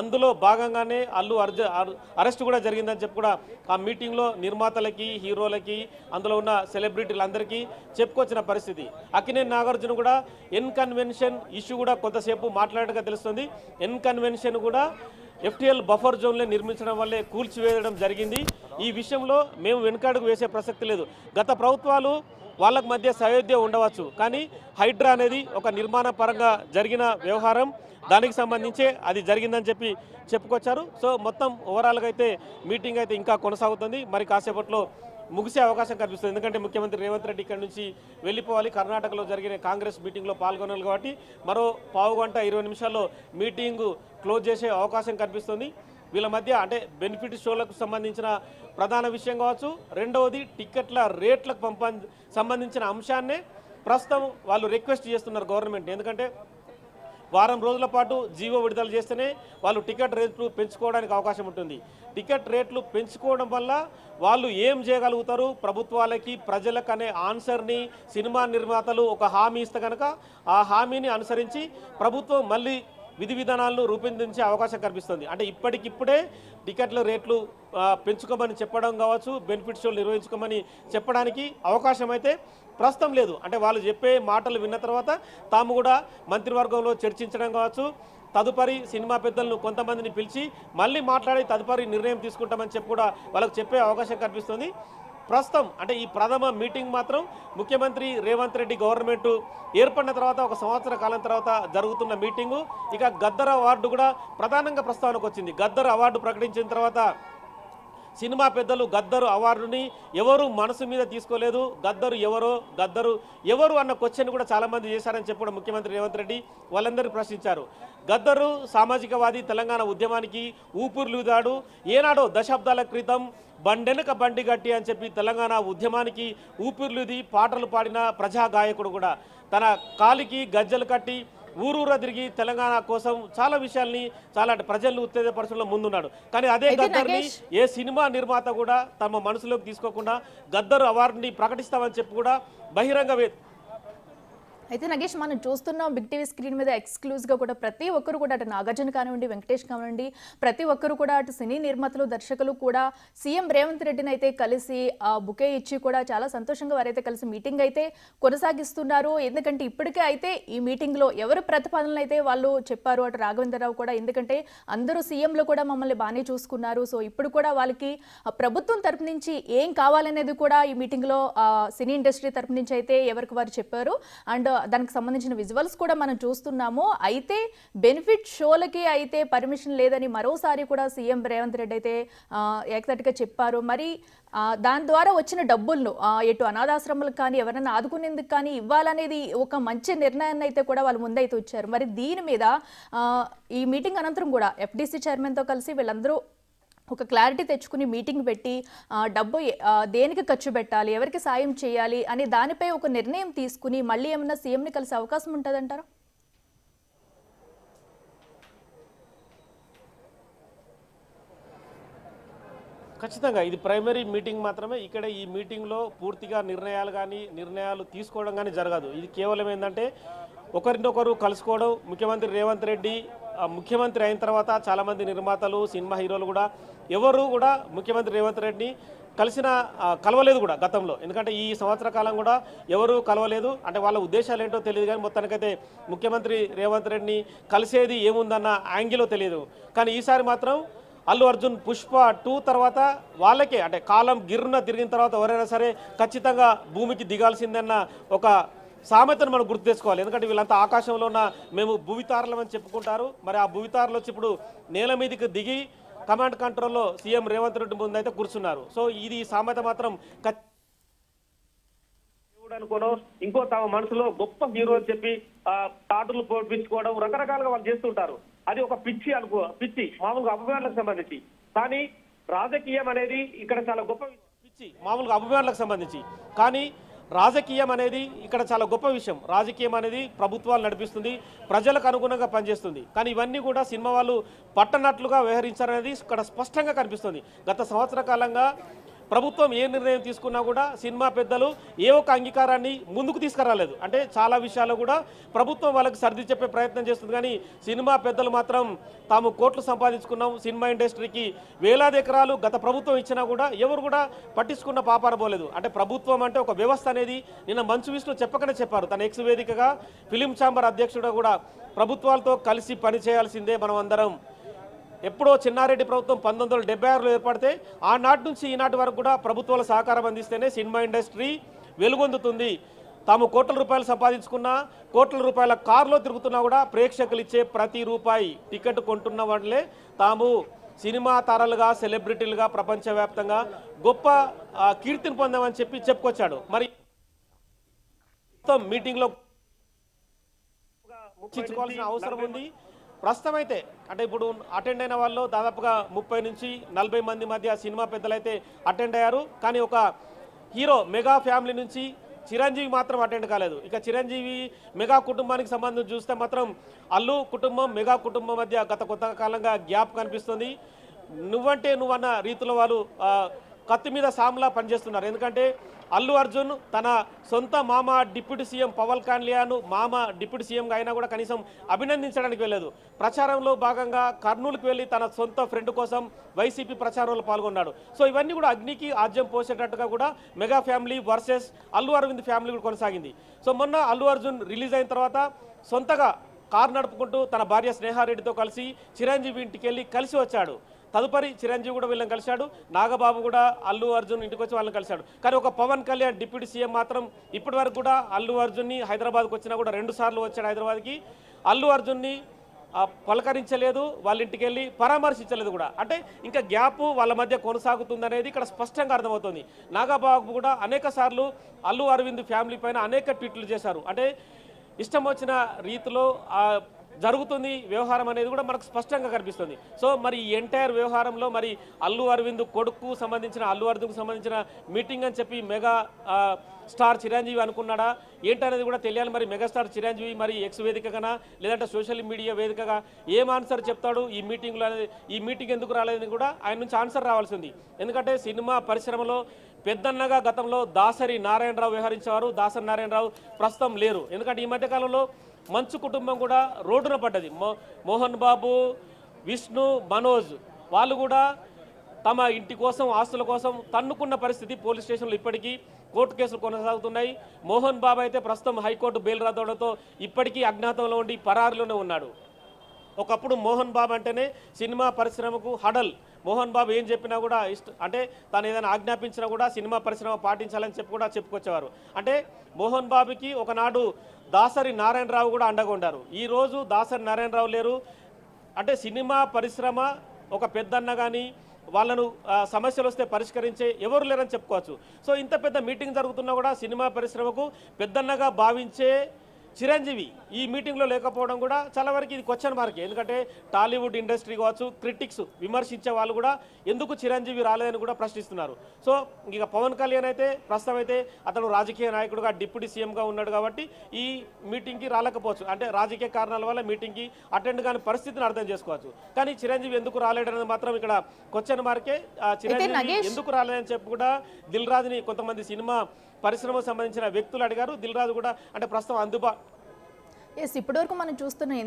అందులో భాగంగానే అరెస్ట్ కూడా జరిగిందని చెప్పి కూడా ఆ మీటింగ్లో నిర్మాతలకి హీరోలకి అందులో ఉన్న సెలబ్రిటీలందరికీ చెప్పుకొచ్చిన పరిస్థితి. అక్కినేని నాగార్జున కూడా ఎన్ కన్వెన్షన్ ఇష్యూ కూడా కొంతసేపు మాట్లాడగా తెలుస్తుంది. ఎన్ కన్వెన్షన్ కూడా FTL బఫర్ జోన్లే నిర్మించడం వల్లే కూల్చివేయడం జరిగింది. ఈ విషయంలో మేము వెనుకాడుకు వేసే ప్రసక్తి లేదు. గత ప్రభుత్వాలు వాళ్ళకు మధ్య సయోధ్య ఉండవచ్చు, కానీ హైడ్రా అనేది ఒక నిర్మాణ పరంగా జరిగిన వ్యవహారం, దానికి సంబంధించే అది జరిగిందని చెప్పుకొచ్చారు. సో మొత్తం ఓవరాల్గా అయితే మీటింగ్ అయితే ఇంకా కొనసాగుతుంది. మరి కాసేపట్లో ముగిసే అవకాశం కనిపిస్తుంది. ఎందుకంటే ముఖ్యమంత్రి రేవంత్ రెడ్డి ఇక్కడ నుంచి వెళ్ళిపోవాలి. కర్ణాటకలో జరిగిన కాంగ్రెస్ మీటింగ్లో పాల్గొనాలి కాబట్టి మరో పావు గంట 20 నిమిషాల్లో మీటింగు క్లోజ్ చేసే అవకాశం కనిపిస్తుంది. వీళ్ళ మధ్య అంటే బెనిఫిట్ షోలకు సంబంధించిన ప్రధాన విషయం కావచ్చు, రెండవది టికెట్ల రేట్లకు సంబంధించిన అంశాన్నే ప్రస్తుతం వాళ్ళు రిక్వెస్ట్ చేస్తున్నారు గవర్నమెంట్. ఎందుకంటే వారం రోజుల పాటు జీవో విడుదల చేస్తేనే వాళ్ళు టికెట్ రేట్లు పెంచుకోవడానికి అవకాశం ఉంటుంది. టికెట్ రేట్లు పెంచుకోవడం వల్ల వాళ్ళు ఏం చేయగలుగుతారు ప్రభుత్వాలకి ప్రజలకు అనే ఆన్సర్ని సినిమా నిర్మాతలు ఒక హామీ ఇస్తే కనుక ఆ హామీని అనుసరించి ప్రభుత్వం మళ్ళీ విధి విధానాలను రూపొందించే అవకాశం కనిపిస్తుంది. అంటే ఇప్పటికిప్పుడే టికెట్ల రేట్లు పెంచుకోమని చెప్పడం కావచ్చు, బెనిఫిట్ షోలు నిర్వహించుకోమని చెప్పడానికి అవకాశం అయితే ప్రస్తుతం లేదు. అంటే వాళ్ళు చెప్పే మాటలు విన్న తర్వాత తాము కూడా మంత్రివర్గంలో చర్చించడం కావచ్చు, తదుపరి సినిమా పెద్దలను కొంతమందిని పిలిచి మళ్ళీ మాట్లాడి తదుపరి నిర్ణయం తీసుకుంటామని చెప్పి కూడా వాళ్ళకు చెప్పే అవకాశం కనిపిస్తుంది. ప్రస్తుతం అంటే ఈ ప్రథమ మీటింగ్ మాత్రం ముఖ్యమంత్రి రేవంత్ రెడ్డి గవర్నమెంట్ ఏర్పడిన తర్వాత ఒక సంవత్సర కాలం తర్వాత జరుగుతున్న మీటింగు. ఇక గద్దర్ అవార్డు కూడా ప్రధానంగా ప్రస్తావనకు వచ్చింది. గద్దర్ అవార్డు ప్రకటించిన తర్వాత సినిమా పెద్దలు గద్దరు అవార్డుని ఎవరు మనసు మీద తీసుకోలేదు. గద్దరు ఎవరు అన్న క్వశ్చన్ కూడా చాలామంది చేశారని చెప్పి కూడా ముఖ్యమంత్రి రేవంత్ రెడ్డి వాళ్ళందరినీ ప్రశ్నించారు. గద్దరు సామాజికవాది, తెలంగాణ ఉద్యమానికి ఊపిరిలూదాడు. ఏనాడో దశాబ్దాల క్రితం బండెనక బండి గట్టి అని చెప్పి తెలంగాణ ఉద్యమానికి ఊపిరిలూది పాటలు పాడిన ప్రజా గాయకుడు కూడా తన కాలికి గజ్జలు కట్టి ఊరూరా తిరిగి తెలంగాణ కోసం చాలా విషయాల్ని చాలా ప్రజలను ఉత్తేజపరచడంలో ముందున్నాడు. కానీ అదే గద్దర్ని ఏ సినిమా నిర్మాత కూడా తమ మనసులోకి తీసుకోకుండా గద్దరు అవార్డుని ప్రకటిస్తామని చెప్పి కూడా బహిరంగ అయితే నగేష్ మనం చూస్తున్నాం బిగ్ టీవీ స్క్రీన్ మీద ఎక్స్క్లూజివ్గా కూడా ప్రతి ఒక్కరు కూడా అటు నాగార్జున కానివ్వండి, వెంకటేష్ కానివ్వండి, ప్రతి ఒక్కరు కూడా అటు సినీ నిర్మాతలు, దర్శకులు కూడా సీఎం రేవంత్ రెడ్డిని అయితే కలిసి బుకే ఇచ్చి కూడా చాలా సంతోషంగా వారైతే కలిసి మీటింగ్ అయితే కొనసాగిస్తున్నారు. ఎందుకంటే ఇప్పటికే అయితే ఈ మీటింగ్లో ఎవరు ప్రతిపాదనలు అయితే వాళ్ళు చెప్పారు, అటు రాఘవేంద్రరావు కూడా, ఎందుకంటే అందరూ సీఎంలు కూడా మమ్మల్ని బాగానే చూసుకున్నారు. సో ఇప్పుడు కూడా వాళ్ళకి ప్రభుత్వం తరపు నుంచి ఏం కావాలనేది కూడా ఈ మీటింగ్లో సినీ ఇండస్ట్రీ తరపు నుంచి అయితే ఎవరికి వారు చెప్పారు. అండ్ దానికి సంబంధించిన విజువల్స్ కూడా మనం చూస్తున్నాము. అయితే బెనిఫిట్ షోలకి అయితే పర్మిషన్ లేదని మరోసారి కూడా సీఎం రేవంత్ రెడ్డి అయితే ఏకతటిగా చెప్పారు. మరి దాని ద్వారా వచ్చిన డబ్బులను ఎటు అనాథాశ్రమాలకు కానీ ఎవరైనా ఆదుకునేందుకు కానీ ఇవ్వాలనేది ఒక మంచి నిర్ణయాన్ని అయితే కూడా వాళ్ళు ముందైతే వచ్చారు. మరి దీని మీద ఈ మీటింగ్ అనంతరం కూడా FDC చైర్మన్తో కలిసి వీళ్ళందరూ ఒక క్లారిటీ తెచ్చుకుని మీటింగ్ పెట్టి డబ్బు దేనికి ఖర్చు పెట్టాలి, ఎవరికి సాయం చేయాలి అనే దానిపై ఒక నిర్ణయం తీసుకుని మళ్ళీ ఏమన్నా సీఎంని కలిసే అవకాశం ఉంటుందంటారా? ఖచ్చితంగా ఇది ప్రైమరీ మీటింగ్ మాత్రమే. ఇక్కడ ఈ మీటింగ్లో పూర్తిగా నిర్ణయాలు తీసుకోవడం కానీ జరగదు. ఇది కేవలం ఏంటంటే ఒకరినొకరు కలుసుకోవడం. ముఖ్యమంత్రి రేవంత్ రెడ్డి ముఖ్యమంత్రి అయిన తర్వాత చాలామంది నిర్మాతలు, సినిమా హీరోలు కూడా ఎవరు కూడా ముఖ్యమంత్రి రేవంత్ రెడ్డిని కలవలేదు కూడా గతంలో. ఎందుకంటే ఈ సంవత్సర కాలం కూడా ఎవరు కలవలేదు. అంటే వాళ్ళ ఉద్దేశాలు ఏంటో తెలియదు, కానీ మొత్తానికైతే ముఖ్యమంత్రి రేవంత్ రెడ్డిని కలిసేది ఏముందన్న యాంగిల్లో తెలియదు. కానీ ఈసారి మాత్రం అల్లు అర్జున్ పుష్ప 2 తర్వాత వాళ్ళకే అంటే కాలం గిర్రున తిరిగిన తర్వాత ఎవరైనా సరే ఖచ్చితంగా భూమికి దిగాల్సిందన్న ఒక సామెతను మనం గుర్తు తెచ్చుకోవాలి. ఎందుకంటే వీళ్ళంతా ఆకాశంలో ఉన్న మేము భూవితారులం అని చెప్పుకుంటారు. మరి ఆ భూవితారులు వచ్చి ఇప్పుడు నేల మీదకి దిగి కమాండ్ కంట్రోల్లో సీఎం రేవంత్ రెడ్డి ముందు అయితే కూర్చున్నారు. సో ఇది సామెత మాత్రం అనుకోవడం, ఇంకో తమ మనసులో గొప్ప హీరో అని చెప్పి తాటులు పోపించుకోవడం రకరకాలుగా వాళ్ళు చేస్తుంటారు. అది ఒక పిచ్చి మామూలుగా అభిమానులకు సంబంధించి. కానీ రాజకీయం అనేది ఇక్కడ చాలా గొప్ప పిచ్చి మామూలుగా అభిమానులకు సంబంధించి. కానీ రాజకీయం అనేది ఇక్కడ చాలా గొప్ప విషయం. రాజకీయం అనేది ప్రభుత్వాలు నడిపిస్తుంది, ప్రజలకు అనుగుణంగా పనిచేస్తుంది. కానీ ఇవన్నీ కూడా సినిమా వాళ్ళు పట్టనట్లుగా వ్యవహరించారనేది ఇక్కడ స్పష్టంగా కనిపిస్తుంది. గత సంవత్సర కాలంగా ప్రభుత్వం ఏ నిర్ణయం తీసుకున్నా కూడా సినిమా పెద్దలు ఏ ఒక్క అంగీకారాన్ని ముందుకు తీసుకురాలేదు. అంటే చాలా విషయాల్లో కూడా ప్రభుత్వం వాళ్ళకి సర్ది చెప్పే ప్రయత్నం చేస్తుంది, కానీ సినిమా పెద్దలు మాత్రం తాము కోట్లు సంపాదించుకున్నాం, సినిమా ఇండస్ట్రీకి వేలాది ఎకరాలు గత ప్రభుత్వం ఇచ్చినా కూడా ఎవరు కూడా పట్టించుకున్న పాపార పోలేదు. అంటే ప్రభుత్వం అంటే ఒక వ్యవస్థ అనేది నిన్న మంచు విష్ణు చెప్పకనే చెప్పారు. తన ఎక్స్ వేదికగా ఫిలిం ఛాంబర్ అధ్యక్షుడు కూడా ప్రభుత్వాలతో కలిసి పనిచేయాల్సిందే మనం అందరం. ఎప్పుడో చిన్నారెడ్డి ప్రభుత్వం 1976లో ఏర్పడితే ఆనాటి నుంచి ఈనాటి వరకు కూడా ప్రభుత్వాల సహకారం అందిస్తేనే సినిమా ఇండస్ట్రీ వెలుగొందుతుంది. తాము కోట్ల రూపాయలు సంపాదించుకున్నా, కోట్ల రూపాయల కారులో తిరుగుతున్నా కూడా ప్రేక్షకులు ఇచ్చే ప్రతి రూపాయి టికెట్ కొంటున్న వాళ్ళే తాము సినిమా తారలుగా, సెలబ్రిటీలుగా ప్రపంచవ్యాప్తంగా గొప్ప కీర్తిని పొందామని చెప్పుకొచ్చాడు. మరి మీటింగ్లో చర్చించుకోవాల్సిన అవసరం ఉంది. ప్రస్తుతం అయితే అంటే ఇప్పుడు అటెండ్ అయిన వాళ్ళు దాదాపుగా 30 నుంచి 40 మంది మధ్య సినిమా పెద్దలైతే అటెండ్ అయ్యారు. కానీ ఒక హీరో మెగా ఫ్యామిలీ నుంచి చిరంజీవి మాత్రం అటెండ్ కాలేదు. ఇక చిరంజీవి మెగా కుటుంబానికి సంబంధించి చూస్తే మాత్రం అల్లు కుటుంబం, మెగా కుటుంబం మధ్య గత కొంత కాలంగా గ్యాప్ కనిపిస్తుంది. నువ్వంటే నువ్వన్న రీతిలో వాళ్ళు కత్తి మీద సామ్లా పనిచేస్తున్నారు. ఎందుకంటే అల్లు అర్జున్ తన సొంత మామ డిప్యూటీ సీఎం పవన్ కళ్యాణ్ మామ డిప్యూటీ సీఎంగా అయినా కూడా కనీసం అభినందించడానికి వెళ్ళలేదు. ప్రచారంలో భాగంగా కర్నూలుకు వెళ్ళి తన సొంత ఫ్రెండ్ కోసం వైసీపీ ప్రచారంలో పాల్గొన్నాడు. సో ఇవన్నీ కూడా అగ్నికి ఆజ్యం పోసేటట్టుగా కూడా mega family versus Allu Aravind family కూడా కొనసాగింది. సో మొన్న అల్లు అర్జున్ రిలీజ్ అయిన తర్వాత సొంతగా కారు నడుపుకుంటూ తన భార్య స్నేహారెడ్డితో కలిసి చిరంజీవి ఇంటికి వెళ్ళి కలిసి వచ్చాడు. తదుపరి చిరంజీవి కూడా వీళ్ళని కలిశాడు. నాగబాబు కూడా అల్లు అర్జున్ ఇంటికి వచ్చి వాళ్ళని కలిశాడు. కానీ ఒక పవన్ కళ్యాణ్ డిప్యూటీ సీఎం మాత్రం ఇప్పటి వరకు కూడా అల్లు అర్జున్ని హైదరాబాద్కి వచ్చినా కూడా 2 సార్లు వచ్చాడు హైదరాబాద్కి. అల్లు అర్జున్ని పలకరించలేదు, వాళ్ళ ఇంటికి వెళ్ళి పరామర్శించలేదు కూడా. అంటే ఇంకా గ్యాప్ వాళ్ళ మధ్య కొనసాగుతుందనేది ఇక్కడ స్పష్టంగా అర్థమవుతుంది. నాగబాబు కూడా అనేక సార్లు అల్లు అరవింద్ ఫ్యామిలీ పైన అనేక ట్వీట్లు చేశారు. అంటే ఇష్టం వచ్చిన రీతిలో జరుగుతుంది వ్యవహారం అనేది కూడా మనకు స్పష్టంగా కనిపిస్తుంది. సో మరి ఈ ఎంటైర్ వ్యవహారంలో మరి అల్లు అరవింద్ కొడుకు సంబంధించిన అల్లు అర్జున్కు సంబంధించిన మీటింగ్ అని చెప్పి మెగా స్టార్ చిరంజీవి అనుకున్నాడా ఏంటనేది కూడా తెలియాలి. మరి మెగాస్టార్ చిరంజీవి మరి ఎక్స్ వేదికగా లేదంటే సోషల్ మీడియా వేదికగా ఏం ఆన్సర్ చెప్తాడు ఈ మీటింగ్లో అనేది, ఈ మీటింగ్ ఎందుకు రాలేదని కూడా ఆయన నుంచి ఆన్సర్ రావాల్సింది. ఎందుకంటే సినిమా పరిశ్రమలో పెద్దన్నగా గతంలో దాసరి నారాయణరావు వ్యవహరించేవారు. దాసరి నారాయణరావు ప్రస్తుతం లేరు. ఎందుకంటే ఈ మధ్యకాలంలో మంచు కుటుంబం కూడా రోడ్డున పడ్డది. మోహన్ బాబు, విష్ణు, మనోజ్ వాళ్ళు కూడా తమ ఇంటి కోసం, ఆస్తుల కోసం తన్నుకున్న పరిస్థితి. పోలీస్ స్టేషన్లో ఇప్పటికీ కోర్టు కేసులు కొనసాగుతున్నాయి. మోహన్ బాబు అయితే ప్రస్తుతం హైకోర్టు బెయిల్ రద్దవడంతో ఇప్పటికీ అజ్ఞాతంలో ఉండి పరారులోనే ఉన్నాడు. ఒకప్పుడు మోహన్ బాబు అంటేనే సినిమా పరిశ్రమకు హడల్. మోహన్ బాబు ఏం చెప్పినా కూడా అంటే తను ఏదైనా ఆజ్ఞాపించినా కూడా సినిమా పరిశ్రమ పాటించాలని చెప్పి కూడా చెప్పుకొచ్చేవారు. అంటే మోహన్ బాబుకి ఒకనాడు దాసరి నారాయణరావు కూడా అండగా ఉండారు. ఈరోజు దాసరి నారాయణరావు లేరు. అంటే సినిమా పరిశ్రమ ఒక పెద్దన్న కానీ వాళ్ళను సమస్యలు వస్తే పరిష్కరించే ఎవరు లేరని చెప్పుకోవచ్చు. సో ఇంత పెద్ద మీటింగ్ జరుగుతున్నా కూడా సినిమా పరిశ్రమకు పెద్దన్నగా భావించే చిరంజీవి ఈ మీటింగ్లో లేకపోవడం కూడా చాలా వరకు ఇది క్వశ్చన్ మార్క్. ఎందుకంటే టాలీవుడ్ ఇండస్ట్రీ కావచ్చు, క్రిటిక్స్ విమర్శించే వాళ్ళు కూడా ఎందుకు చిరంజీవి రాలేదని కూడా ప్రశ్నిస్తున్నారు. సో ఇక పవన్ కళ్యాణ్ అయితే ప్రస్తుతం అయితే అతను రాజకీయ నాయకుడుగా డిప్యూటీ సీఎంగా ఉన్నాడు కాబట్టి ఈ మీటింగ్కి రాలేకపోవచ్చు. అంటే రాజకీయ కారణాల వల్ల మీటింగ్కి అటెండ్ కాని పరిస్థితిని అర్థం చేసుకోవచ్చు. కానీ చిరంజీవి ఎందుకు రాలేడనేది మాత్రం ఇక్కడ క్వశ్చన్ మార్కే. చిరంజీవి ఎందుకు రాలేదని చెప్పి కూడా దిల్ రాజుని కొంతమంది సినిమా పరిశ్రమకు సంబంధించిన వ్యక్తులు అడిగారు. దిల్ రాజు కూడా అంటే ప్రస్తుతం ఇప్పటివరకు మనం చూస్తున్న